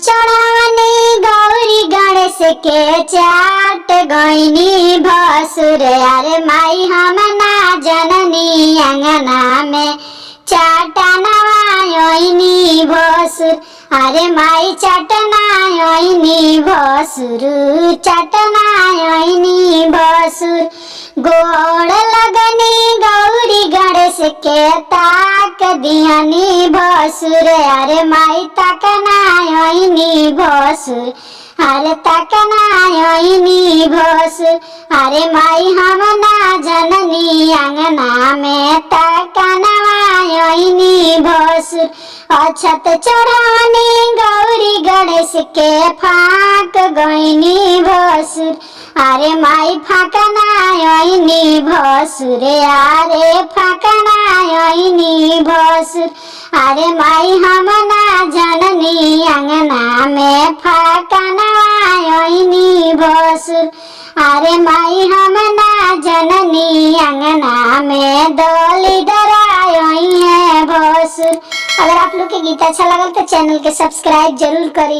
चढ़ावनी गौरी गणेश के चाट गईनी भसुर। अरे माई हम ना जननी अंगना में चाटनवायनी भसुर। अरे माई चटनायनी भसुर चटनायनी भसुर। गोड़ लगनी गौरी गणेश के ताक दियानी भसुर। अरे माई तकनायनी भसुर अरे तकनायनी भसुर। अरे माई हम ना जननी अंगना में तकनायनी भसुर। अछत चढ़ानी गौरी गणेश के फाक गईनी भसुर। अरे माई फाकनायनी भसुर अरे फाकनायनी भसुर। अरे माई हम ना जननी अंगना में फाकनायनी भसुर। अरे माई हम ना जननी अंगना में डोली डरायनी है भसुर। अगर आप लोग के गीत अच्छा लगल तो चैनल के सब्सक्राइब जरूर करी।